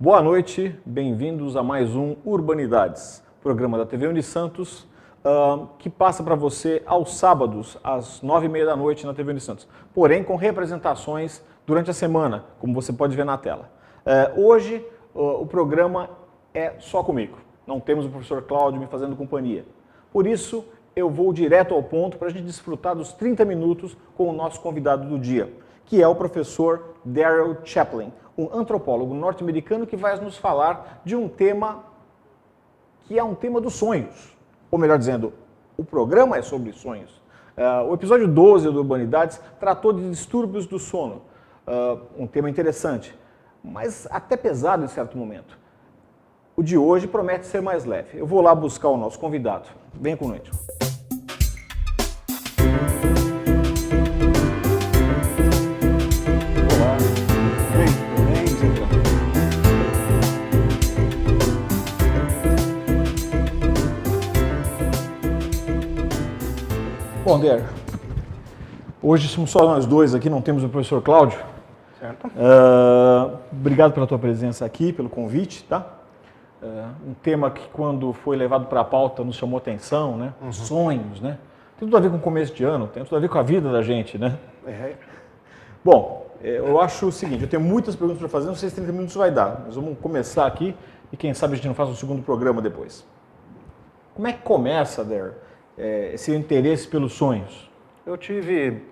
Boa noite, bem-vindos a mais um Urbanidades, programa da TV Unisantos, que passa para você aos sábados, às 9h30 da noite na TV Unisantos, porém com representações durante a semana, como você pode ver na tela. Hoje o programa é só comigo, não temos o professor Cláudio me fazendo companhia. Por isso, eu vou direto ao ponto para a gente desfrutar dos 30 minutos com o nosso convidado do dia, que é o professor Daryl Chaplin, um antropólogo norte-americano que vai nos falar de um tema que é um tema dos sonhos. Ou melhor dizendo, o programa é sobre sonhos. O episódio 12 do Urbanidades tratou de distúrbios do sono, um tema interessante, mas até pesado em certo momento. O de hoje promete ser mais leve. Eu vou lá buscar o nosso convidado. Venha conosco. Bom, Daryl, hoje somos só nós dois aqui, não temos o professor Cláudio. Certo. Obrigado pela tua presença aqui, pelo convite, tá? Um tema que quando foi levado para a pauta nos chamou atenção, né? Sonhos, né? Tem tudo a ver com o começo de ano, tem tudo a ver com a vida da gente, né? Bom, eu acho o seguinte, eu tenho muitas perguntas para fazer, não sei se 30 minutos vai dar, mas vamos começar aqui e quem sabe a gente não faz um segundo programa depois. Como é que começa, Daryl, esse interesse pelos sonhos? Eu tive,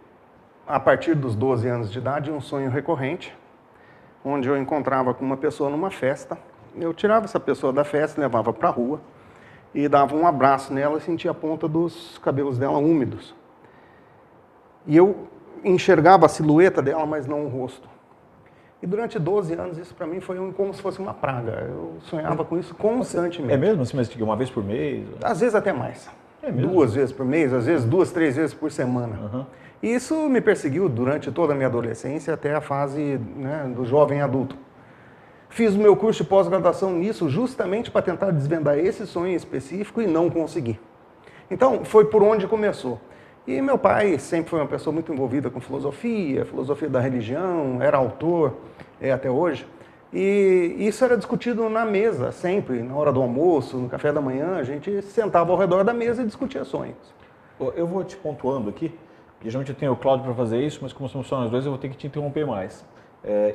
a partir dos 12 anos de idade, um sonho recorrente, onde eu encontrava com uma pessoa numa festa. Eu tirava essa pessoa da festa, levava para a rua e dava um abraço nela e sentia a ponta dos cabelos dela úmidos. E eu enxergava a silhueta dela, mas não o rosto. E durante 12 anos isso para mim foi como se fosse uma praga. Eu sonhava com isso constantemente. É mesmo? Assim, mas uma vez por mês? Às vezes até mais. É mesmo? 2 vezes por mês, às vezes 2, 3 vezes por semana. E isso me perseguiu durante toda a minha adolescência até a fase, né, do jovem adulto. Fiz o meu curso de pós-graduação nisso justamente para tentar desvendar esse sonho específico e não consegui. Então, foi por onde começou. E meu pai sempre foi uma pessoa muito envolvida com filosofia da religião, era autor, até hoje. E isso era discutido na mesa, sempre, na hora do almoço, no café da manhã, a gente sentava ao redor da mesa e discutia sonhos. Eu vou te pontuando aqui, porque geralmente eu tenho o Cláudio para fazer isso, mas como somos só nós dois, eu vou ter que te interromper mais.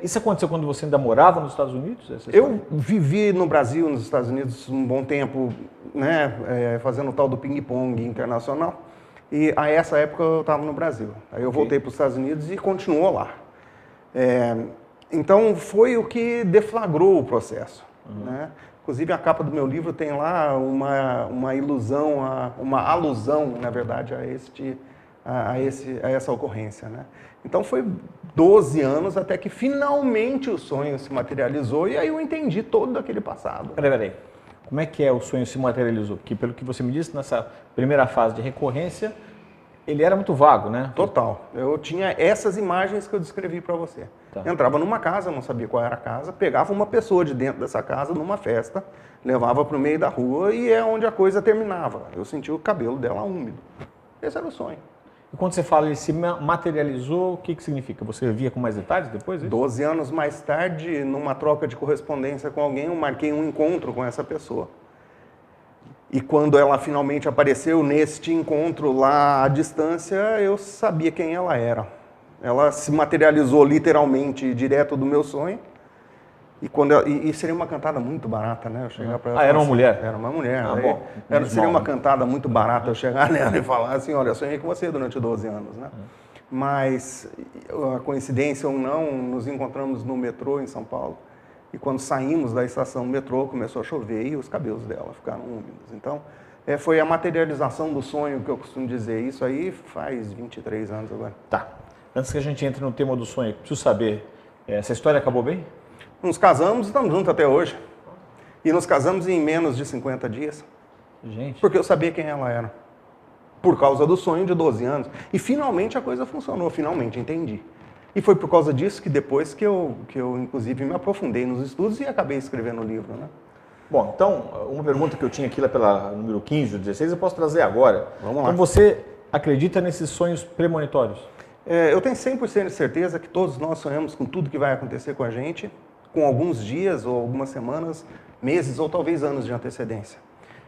Isso aconteceu quando você ainda morava nos Estados Unidos? Eu vivi no Brasil, nos Estados Unidos, um bom tempo, né, fazendo o tal do ping-pong internacional. E a essa época eu estava no Brasil. Aí eu voltei para os Estados Unidos e continuou lá. Então foi o que deflagrou o processo. Né? Inclusive a capa do meu livro tem lá uma ilusão, uma alusão, na verdade, a essa ocorrência. Né? Então foi 12 anos até que finalmente o sonho se materializou e aí eu entendi todo aquele passado. Peraí. Como é que o sonho se materializou? Porque pelo que você me disse, nessa primeira fase de recorrência, ele era muito vago, né? Total. Eu tinha essas imagens que eu descrevi para você. Tá. Entrava numa casa, não sabia qual era a casa, pegava uma pessoa de dentro dessa casa numa festa, levava para o meio da rua e é onde a coisa terminava. Eu sentia o cabelo dela úmido. Esse era o sonho. E quando você fala ele se materializou, o que significa? Você via com mais detalhes depois? 12 anos mais tarde, numa troca de correspondência com alguém, eu marquei um encontro com essa pessoa. E quando ela finalmente apareceu neste encontro lá à distância, eu sabia quem ela era. Ela se materializou literalmente direto do meu sonho. E seria uma cantada muito barata, né? Eu chegar pra ela, era uma mulher? Era uma mulher. Bom. Seria uma cantada muito barata eu chegar nela e falar assim, olha, eu sonhei com você durante 12 anos, né? Mas, a coincidência ou não, nos encontramos no metrô em São Paulo. E quando saímos da estação do metrô, começou a chover e os cabelos dela ficaram úmidos. Então, foi a materialização do sonho que eu costumo dizer. Isso aí faz 23 anos agora. Tá. Antes que a gente entre no tema do sonho, preciso saber, essa história acabou bem? Nos casamos, estamos juntos até hoje. E nos casamos em menos de 50 dias. Gente. Porque eu sabia quem ela era. Por causa do sonho de 12 anos. E finalmente a coisa funcionou, finalmente entendi. E foi por causa disso que depois que eu inclusive, me aprofundei nos estudos e acabei escrevendo o livro, né? Bom, então, uma pergunta que eu tinha aqui lá pela número 15 ou 16, eu posso trazer agora. Vamos lá. Então, você acredita nesses sonhos premonitórios? Eu tenho 100% de certeza que todos nós sonhamos com tudo que vai acontecer com a gente, com alguns dias ou algumas semanas, meses ou talvez anos de antecedência.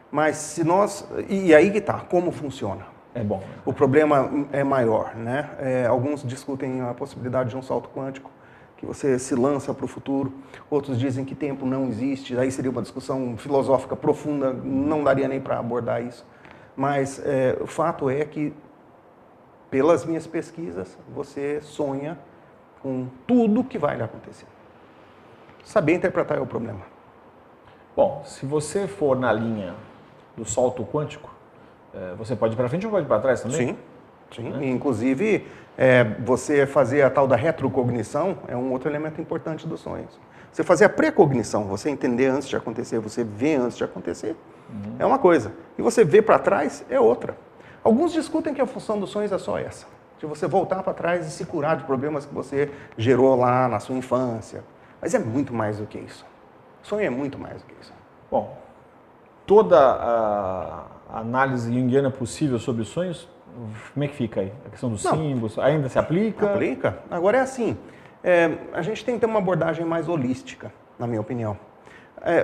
Mas se nós... E aí que tá, como funciona? É bom. O problema é maior, né? Alguns discutem a possibilidade de um salto quântico, que você se lança para o futuro. Outros dizem que tempo não existe, aí seria uma discussão filosófica profunda, não daria nem para abordar isso. Mas o fato é que, pelas minhas pesquisas, você sonha com tudo que vai lhe acontecer. Saber interpretar é o problema. Bom, se você for na linha do salto quântico, você pode ir para frente ou pode ir para trás também? Sim. Inclusive, você fazer a tal da retrocognição é um outro elemento importante dos sonhos. Você fazer a precognição, você entender antes de acontecer, você ver antes de acontecer, é uma coisa. E você ver para trás é outra. Alguns discutem que a função dos sonhos é só essa, de você voltar para trás e se curar de problemas que você gerou lá na sua infância. Mas é muito mais do que isso. Sonho é muito mais do que isso. Bom, toda a análise junguiana possível sobre sonhos, como é que fica aí? A questão dos símbolos, ainda se aplica? Aplica. Agora é assim, a gente tem que ter uma abordagem mais holística, na minha opinião.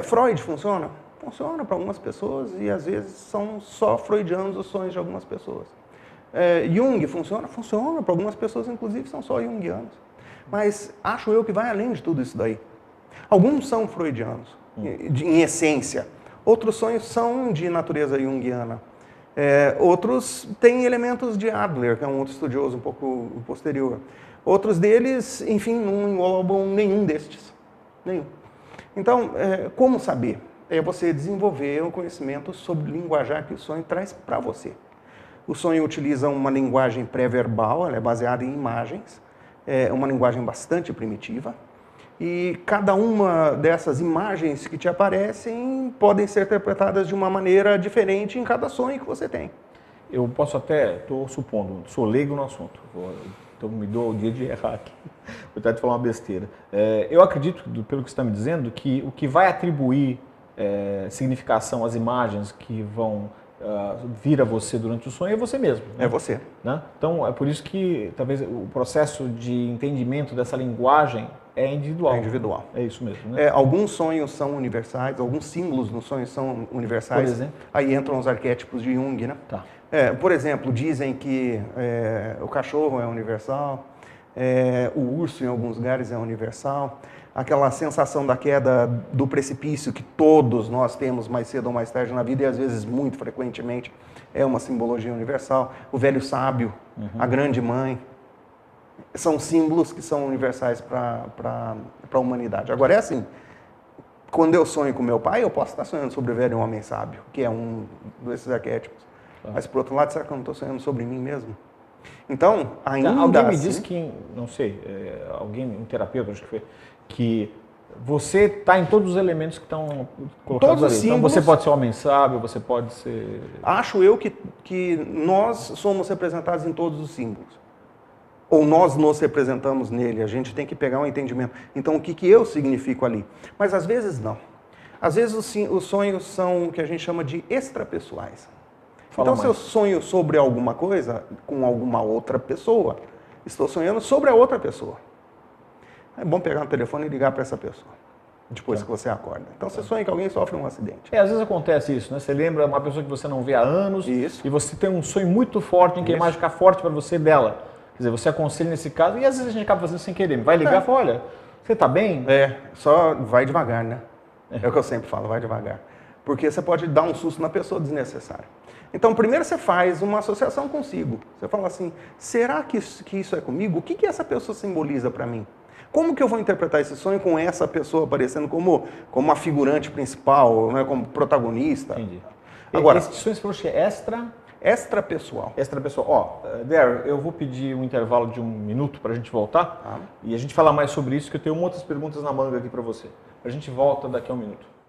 Freud funciona? Funciona para algumas pessoas e às vezes são só freudianos os sonhos de algumas pessoas. Jung funciona? Funciona para algumas pessoas, inclusive são só junguianos. Mas acho eu que vai além de tudo isso daí. Alguns são freudianos, em essência. Outros sonhos são de natureza junguiana. Outros têm elementos de Adler, que é um outro estudioso um pouco posterior. Outros deles, enfim, não englobam nenhum destes. Nenhum. Então, como saber? É você desenvolver um conhecimento sobre o linguajar que o sonho traz para você. O sonho utiliza uma linguagem pré-verbal, ela é baseada em imagens, é uma linguagem bastante primitiva. E cada uma dessas imagens que te aparecem podem ser interpretadas de uma maneira diferente em cada sonho que você tem. Eu posso até, estou supondo, sou leigo no assunto, então me dou o dia de errar aqui, vou tentar te falar uma besteira. Eu acredito, pelo que você está me dizendo, que o que vai atribuir significação às imagens que vão vir a você durante o sonho é você mesmo. Né? É você. Né? Então, é por isso que talvez o processo de entendimento dessa linguagem é individual. É individual. É isso mesmo. Né? Alguns sonhos são universais, alguns símbolos nos sonhos são universais. Por exemplo? Aí entram os arquétipos de Jung, né? Tá. Por exemplo, dizem que o cachorro é universal, o urso em alguns lugares é universal. Aquela sensação da queda do precipício que todos nós temos mais cedo ou mais tarde na vida e às vezes muito frequentemente é uma simbologia universal. O velho sábio, a grande mãe, são símbolos que são universais para a humanidade. Agora é assim, quando eu sonho com meu pai, eu posso estar sonhando sobre o velho homem sábio, que é um desses arquétipos. Mas por outro lado, será que eu não estou sonhando sobre mim mesmo? Então, ainda alguém me assim, disse que, não sei, um terapeuta, acho que foi, que você está em todos os elementos que estão colocados todos ali. os símbolos, então você pode ser homem sábio, você pode ser... Acho eu que nós somos representados em todos os símbolos. Ou nós nos representamos nele, a gente tem que pegar um entendimento. Então, o que eu significo ali? Mas às vezes não. Às vezes os sonhos são o que a gente chama de extrapessoais. Então, se eu sonho sobre alguma coisa com alguma outra pessoa, estou sonhando sobre a outra pessoa. É bom pegar no telefone e ligar para essa pessoa, depois que você acorda. Então, você sonha que alguém sofre um acidente. Às vezes acontece isso, né? Você lembra uma pessoa que você não vê há anos e você tem um sonho muito forte em que a imagem fica forte para você dela. Quer dizer, você aconselha nesse caso e às vezes a gente acaba fazendo sem querer. Vai ligar e fala, olha, você está bem? Só vai devagar, né? É o que eu sempre falo, vai devagar. Porque você pode dar um susto na pessoa desnecessário. Então, primeiro você faz uma associação consigo. Você fala assim, será que isso é comigo? O que essa pessoa simboliza para mim? Como que eu vou interpretar esse sonho com essa pessoa aparecendo como a figurante principal, né, como protagonista? Entendi. Agora, esse sonho você falou que é extra... extrapessoal. Extrapessoal. Ó, Darryl, eu vou pedir um intervalo de 1 minuto para a gente voltar e a gente falar mais sobre isso, que eu tenho outras perguntas na manga aqui para você. A gente volta daqui a 1 minuto.